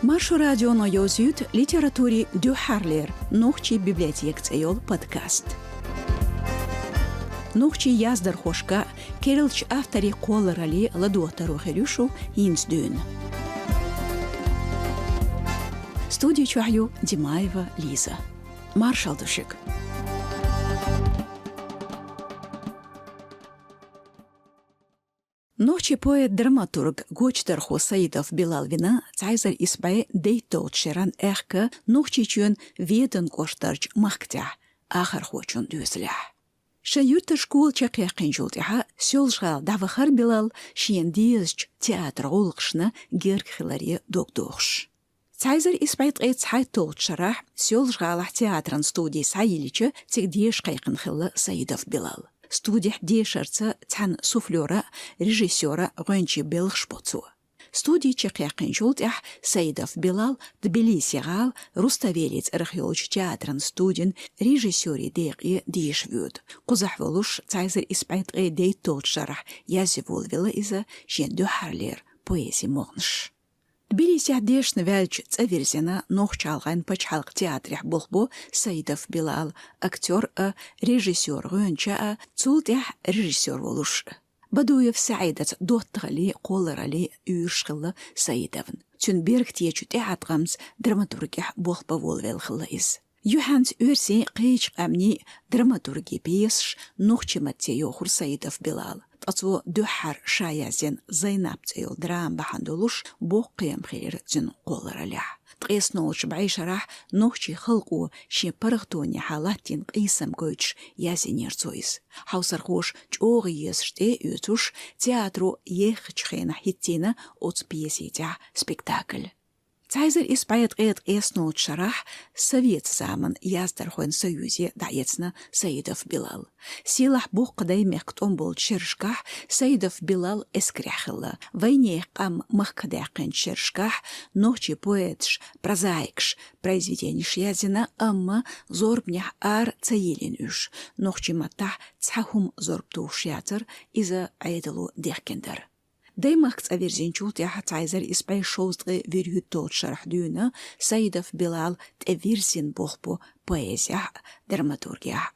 Маршу радионо ёзют литературе дю харлер, нухчи библиотек цейол подкаст. Нухчи яздар хошка, керилч автори колорали ладуатару херюшу инсдюн. Студию чухаю Димаева Лиза. Маршал душик. Ночи поэт-драматург Гочтарху Саидов Билалвина цайзар испай дейтот шеран эхка нухчи чун веден коштарч махтя ахар хочун дюзля. Шаюрта школ чакяқин жултиха сёлжга давахар Билал шиендизч театр олгшна герхилари докдохш. Цайзар испай цайтот шарах сёлжга театран студии Саилича цигдеш кайқин хилла Саидов Билал. Студия дешерца цан суфлера, режиссера Гончи Белхшпоцу. Студия чекяқин жултях Саидов Билал Тбилисигал Руставелец археолог театран студен режиссери деqi дешвюд. Кузахволуш цайзер испайт дейт шарах язеволвела иза женду харлер поэзи могнш. Тбилиси дешна вяльч цаверзина нохчалган пачалк театрях болбо Саидов Билал актер режиссер гонча цултях режиссер волуш. Бадуев Саидат доттгали колорали юшхилла Саидовн. Тюнберг течу театргамс драматургих болбо волвелхилла из. Юханс үрси қейч қамни драматурги пьесш нохчи маттеёхур Саидов Билал. Тацу духар шаязен Зайнаб цейл драм бахандулуш боққиям хир зин қолараля. Тқеснолш байшарах нохчи хылқу ши парықтуни халаттин қисам көйч язинер цойз. Хаусархош чоғы езште ütуш театру ехчхена хиттина оц пьесетя спектакль. Цайзер испает эснул шарах совет заман яздархуэн союзе даяцна Саидов Билал. Силах бух кадай мехктон бол чершках Саидов Билал эскряхилла. Войне кам махкадякын чершках ночи поэтш прозаикш произведениш язина амма зорбнях ар цаилин уш. Ночи матах цахум зорбтуш язар иза айдалу дехкендер. Даймахц аверзинчулт яха цайзер испай шоустгы верютот шархдюна Саидов Билал тэверзин бохбо поэзия драматургия.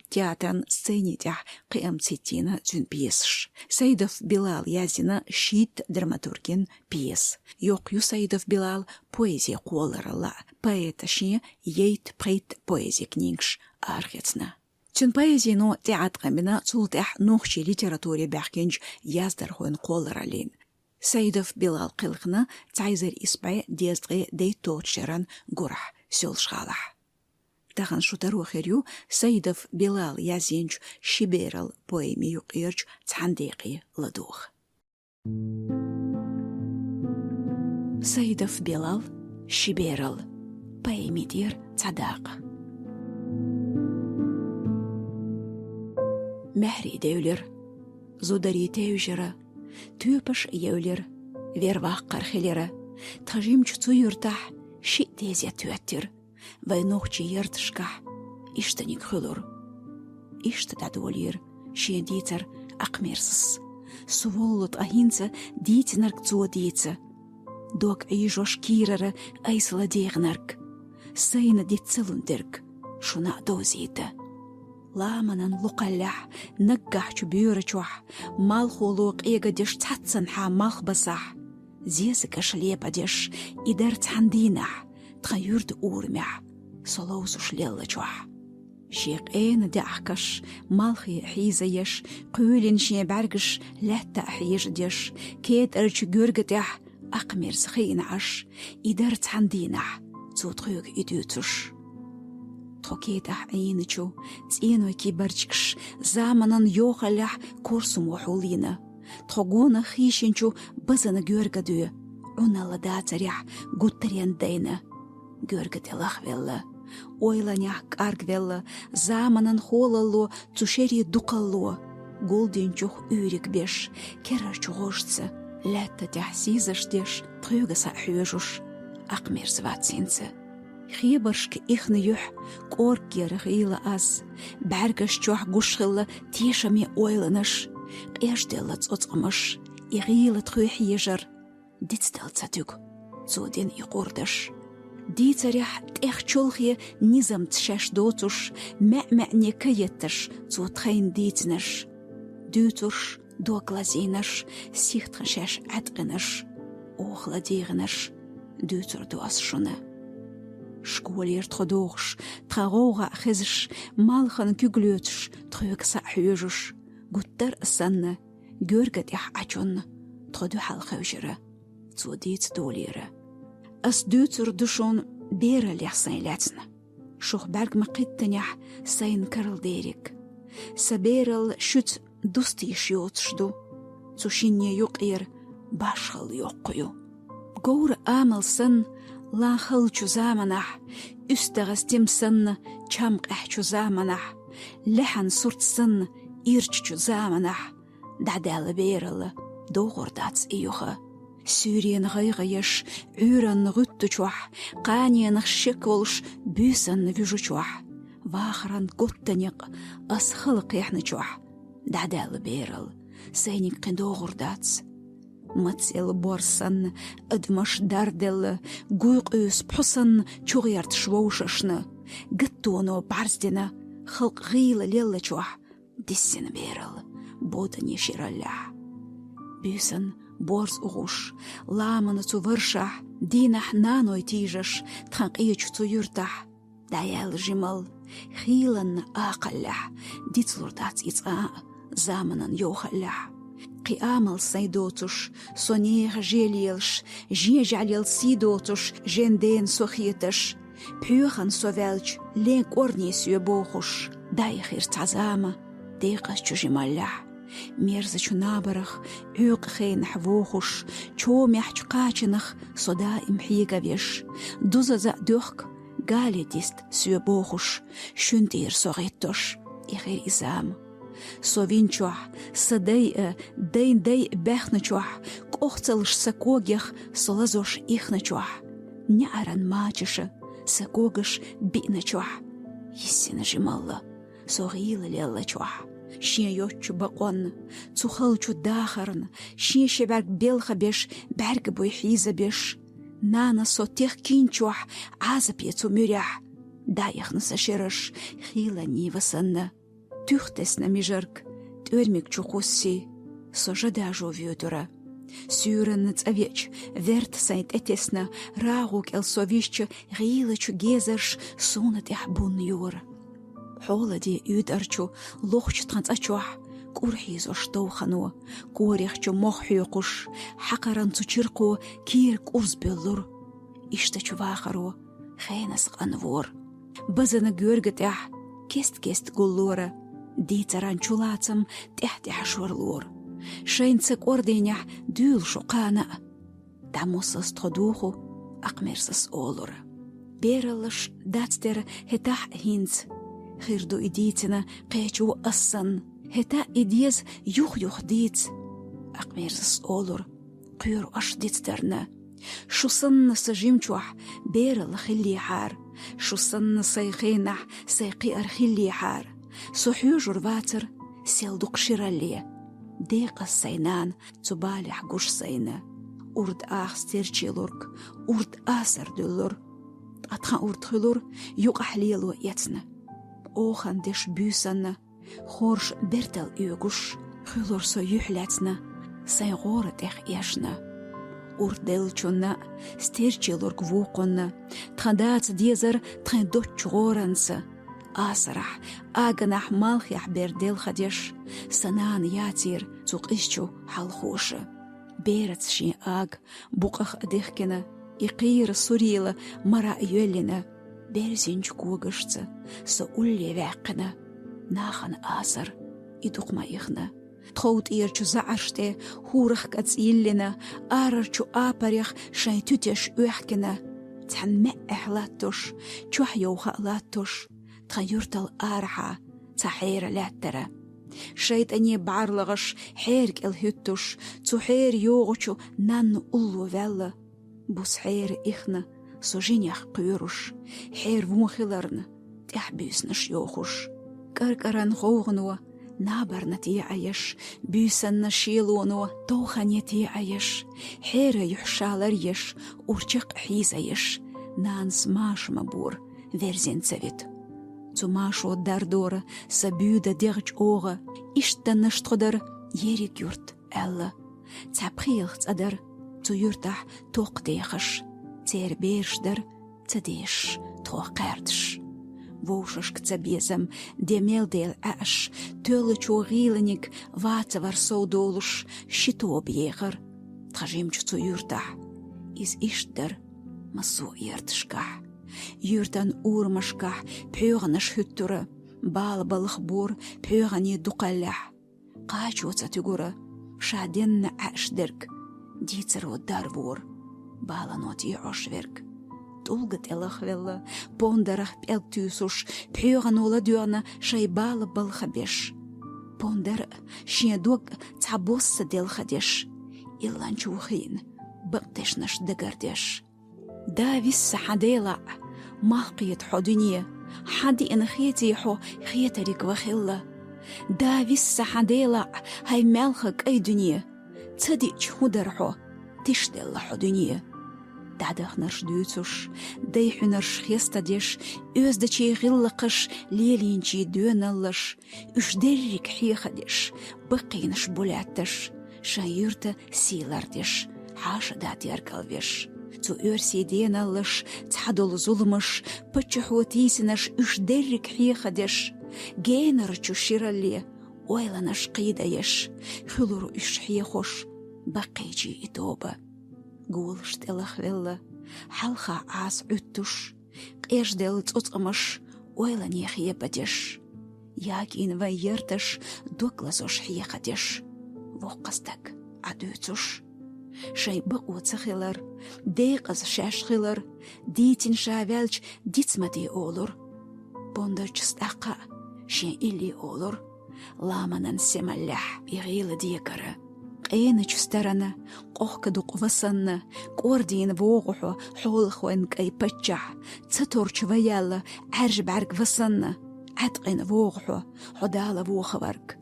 Театран сценитях қиам цитина зюн пьесш. Саидов Билал язина щит драматургин пьес. Йоқю Саидов Билал поэзия қоларала. Поэташи ейт прейт поэзия книгш архецна. Тюн поэзияно театргамина цултях нохчи литературе бахкенж яздархуэн қоларалин. Саидов Билал қилхна цайзер испай дездгы дейтот шеран гурах сёлшгалах. Тахан шутару херю Саидов Билал язенч шиберал поэми юқирч цандеқи ладух. Саидов Билал шиберал поэми дир цадақ. Мәхри деулер, зудари теужера, түйпіш еулер, вервақ қархелері, тажим чуцу юртах, ши тезя түйаттер, вайнохчи ертышках, иштаник хылур. Ишты дадуолер, ши дитер ақмерсыз. Суволлут ахинца дитинарк цуа дитца. Док айжош кирары айсыла дейгнарк. Сайна дитцелундерк, шуна дозита. Ламанан луқаллях, наггахчу бюрачуах, малхулуq егадеш цатсанха малхбасах. Зезыка шлепадеш, идар цандинах, тхаюрд урмях, солоусу шлеллачуах. Шеq дяхкаш, малхи хизаеш, қуйлин шебаргаш, ләтта хиждеш, кет арчу гюргатях, ақмерс хинаш, идар цандинах, цутхуг идютуш. Тхокетах айнычу, цинуй кибарчкш, заманан йохалях курсум ухулина. Тхогуна хищенчу базана гюргадю, унала дацарях гуттариан дейна. Гюргателах велла, ойланях каргвелла, заманан холалло, цушери дукалло. Голденчух юрик беш, керарчугошца, лятта тяхсизаштеш, тхюгаса хюжуш, ақмерс ватсинца. خيبرشك إخن يح كورك يرغيل أس بارغش جوح قشغل تيشمي أويلنش قيش دلت أطقمش يغيل تخوح يجر ديت دلت ساتوك цоден и кордыш. Ди царях тех чолхи низам тшеш доцуш, мэ-мэ-не каеттыш, цотхайн дицныш. Дюцуш, доклазиныш, сихтхашеш әткыныш, охладигыныш, дюцур дуас шуны. Школер тходоғш, тғауға хезіш, малхан күглөтш, тғөкса хүйжуш, гуттар санны, görgät ях ачон, тходу халхаужыры, цудиц долиры. Ас дюцур душон бері ляхсан ляцны. Шух берг мақиттынях сайн карл дерик. Саберл шүц дусти шиотшду, цушинне юқир башхал юққую. Гаур амалсын, лахыл чузаманах, үстағыз темсын, чамқ әх чузаманах, ләхан суртсын, ирч чузаманах, дадалы берілі, доғырдац июғы. Сюрien ғайғайыш, үрін ғүтті чуах, қаниян шек олш, бүйсін вүжі чуах. Вахран готтаниқ, асхыл қияхны чуах, дадалы беріл, сайник қиндоғырдац. Мацел борсан, ыдмаш дардел, гуйқ өс пұсын, чуғиярт швоушашны, гіттуыну барздена, хылқ ғилы лелі чуах, диссені беріл, бодыне ширалля. Бүйсін, борз уғуш, ламыны цу выршах, динах наной тижаш, тханқиыч цу юртах, даял жимал, хилан ақаллах, дицлурдац ица, заманан йохаллах. Қиамал сайдоцуш, сонех желелш, жежалел сидоцуш, женден сохитыш, пюхан совелч, ленк орне сүйбохуш, дайхир цазама, дейқас чужималлах. Мерзачу набарах, үқхейн хвохуш, чомях чқачынах, сода имхигавеш, дузаза дөхк, гале дист сүйбохуш, шүндер соғиттош, ихир изам. Совинчуах, садай дэй бэхначуах, кохцалыш сакогях, солазош ихначуах. Няран мачышы, сакогыш биначуах. Ессина жималла, соғилы леллачуах. Шия йотчу бақон, цухалчу дахарн, шия шеберг белха беш, берг бойхиза беш. Нана со тех кинчуах, азап ецу мюрях. Дайхны саширыш, хила нивасанна. Тюхтесна мижырк, тюрмик чухусси, сожада жовютура. Сюрен цавеч, верт сайт этесна, рагук элсовища, гилачу гезерш, сунат яхбун юра. Холоди юдарчу, лохч транцачуах, курхизо штоухану, корихчу мохюкуш, хакаран цучирку, кир курсбеллур. Иштачу вахару, хейнас анвор. Базана гюргатях, кест гуллура. Дицаран чулацам тех шурлур. Шейнцек орденях дюл шуқана. Дамусас тходуху, акмерсас олура. Бералыш дацтер хетах хинц. Хирду идицина қечу ассан. Хета идиез юх диц. Акмерсас олур. Қюр аш дицтерна. Шусан сажимчуах берал хилли хар. Шусан сайхинах сайқи архилли хар. Сухюжур ватер, селдук ширалле. Дейқас сайнан, цубалях гуш сайна. Урд ах стерчилурк, урд асар дюллур. Атхан урд хилур, юк ахлиелу яцна. Охан деш бюсанна, хорш бертел югуш. Хилур со юхляцна, сайгора тех яшна. Урд делчунна, стерчилурк вуконна. Тхадац дезер, тхан доччуоранса. Асрах, аганах малхях бердел хадеш, санан ятир, цуқишчу халхуша. Берец ши аг, буқах адихкина, иқир сурила, мара юэлина, берзинч кугашца, со улли вяқина, нахан асар, идуқма ихна. Тхоут ирчу зааште, хурах кац иллина, арарчу апарях, шай тютеш уяхкина, цан мэ эхлаттуш, чух йоуха латтуш. تغيرتل آرحة تحير لاترة شيطاني بعرلغش حيرك الهتوش تحير يوغوشو نان أولو فيلا بوس حير إخنا سوجينيخ قيروش حير ومخيلرن تحبيسنش يوخوش كاركاران غوغنوا نابرنتي عيش بيسن شيلونو توخنيتي عيش حيرة يحشالر يش ورچق حيز عيش نانس ماش مبور verzen سويت Цумашо дардора, сабюда дерч ора, ишта наштходар, ерик юрт, элла. Цапхилх цадар, цу юртах тоқ дехаш, цер бершдар, цадеш, тоқардш. Вошаш к цабезам, демелдел аш, тёлы чугиланик, вацавар соудолуш, щито объехар. Тхажимч цу юртах, из иштдар, масу яртшках. Юртан урмашках, пёганаш хүттура, балбалых бур, пёгани дукаллах. Качуца тюгура, шаденна ашдерк, дицаро дарвур, баланот и ошверк. Тулгат элахвелла, пондарах пелтюсуш, пёганола дюана, шайбала балхабеш. Пондар, щедук цабосса делхадеш, иланчухин, бактешнаш дегардеш. دا висса حديلا ماقية حدنية حدي إن خيتي حو خيترك وخلا دا висса حديلا هاي مالخك أي دنيا تصدق حدر حو تشتل حدنية دادخ نرش دوتوش دايح نرش خيستا ديش أزدشي غلقش ليلينشي دونالش اش درك حيخ ديش بقينش بولاتش شايرتا سيلار ديش حاشا داتي أركالوش Цу örsidеналыш, цадол зулмыш, пычахуатисинаш үш деррик хиехадеш, гейнарчу ширалли, ойланаш қидаеш, хулуру үш хиехош, бақейчи итоба. Гулшт элахвелла, халха ас үттуш, қеждел цуцамыш, ойлане хиебадеш. Ягин вайерташ, доклазош хиехадеш, воқастак адуцуш. شي بقوة خلر ديقز شاش خلر ديتين شاوالج ديتمتي أولر بوندرج استقا شي إلي أولر لامنن سمالح بيغيل ديكرا قينج سترنا قوك دوق وصن كوردين بوغحو حول خوين كي بتشح تتورج ويالا عرج بعرق وصن عتقين بوغحو حدال بوخورك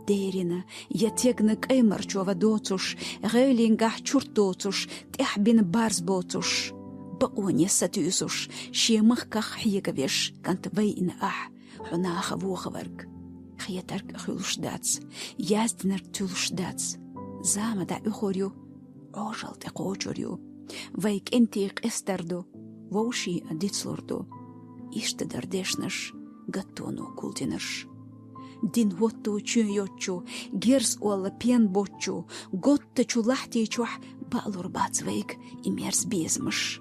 ديرنا يتيقنك أي مرجوة دوتوش غيلينقح چورتوتوش تحبين بارز بوتوش بقوان يستيوسوش شي مخكخ حيقبيش كانت بيين حناخ بوخورك خيترك خلوش داتس يازدنر تلوش داتس زام دا اخوريو عوشل تقوچوريو ويك انتيق استردو ووشي ديتسلوردو اشتدر ديشنش غتونو كولتينرش دين هوتو چو گرس اولا پین بوچو گوت چو لحتی چوح بالور باتزويك اميرز بيزمش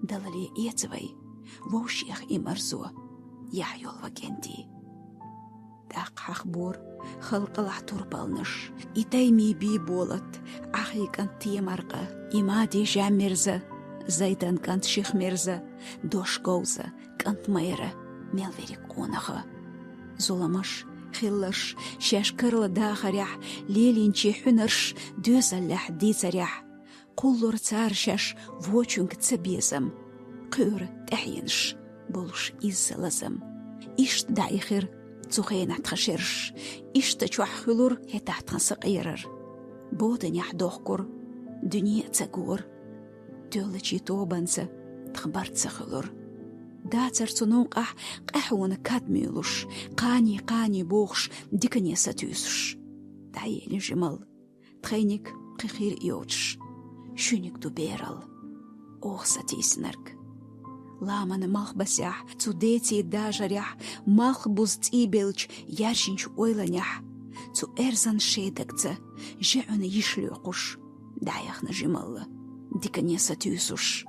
دلالي ايتزوي ووشيخ امرزو يحيول وكنتي داق حخبور خلق العطور بالنش ايتايمي بي بولت اخي كانت تيمارقة امادي جاميرزا زيدان كانت شيخ ميرزا دوش غوزا كانت ميرا ميلفيريك اونخا زولمش خلش شاش كرلا داخريح ليلينشي حنرش دوزالح ديزاريح قولور تار شاش ووچونك تسبيزم قور تحينش بولش إزالزم إشت دايخر تسوخين تخشرش إشت تشوح خلور هتحت خسقيرر بودن يحدوخكور دنيا تساقور تولجي توبانسا تخبرت سخلور داتر تنوقح قحون كادميلوش قاني بوخش ديكني ساتيوسش دايين جمال تخينيك قخير يوتش شونيك دوبيرال اوخ ساتيسنرك لامن مالخ بسيح تو ديتي داجريح مالخ بوز تيبلج يارشنش اويلانيح تو ارزان شيدكتا جعون يشلوقش دايخنا جمال ديكني ساتيوسش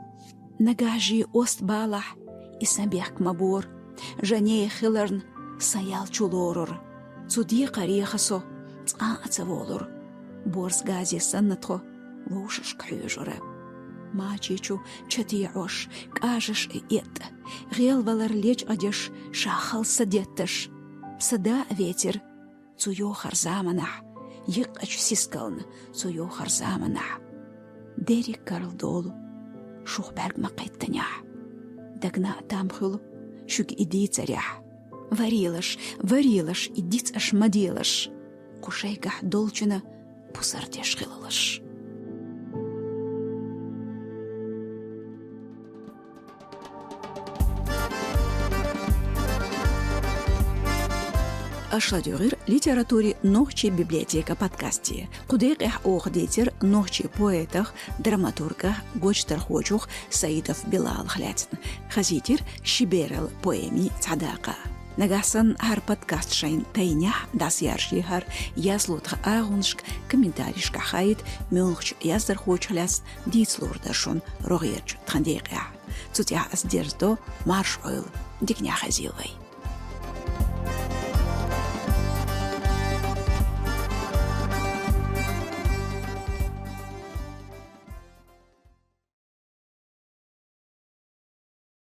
نجاجي اوست بالح إسنبيخ مبور جانيه خلرن سيال چولورور تودي قريخسو تقاعتولور بورس غازي سنتخو ووشش كحيجورة ما چيچو چتيعوش كاجش إيت غيل والر ليج أديش شاخل سديتش سدا ветер цу يوخر زامنح يقاچ سيسكلن цу يوخر زامنح ديري كارل دولو شوخ برق مقيت تنيح دقنا تامخلو شوك إدي تريح варилаш, и диц аш маделаш. Кушайгах долчина пусардеш хилалаш. Ашладюгир литературе нохчи библиотека подкасти. Кудех охдетер нохчи поэтах, драматургах, гочтер хочух Саидов Билал хляцн. Хазитер шиберел поэми цадака. Нагасан хар подкаст шайн тайнях дас ярши хар яслутх агуншк комментаришка хайт мюнхч яздер хоч хляц дицлурдашун рогерч тхандега. Цутя аздердо марш ойл дикня хазилвай.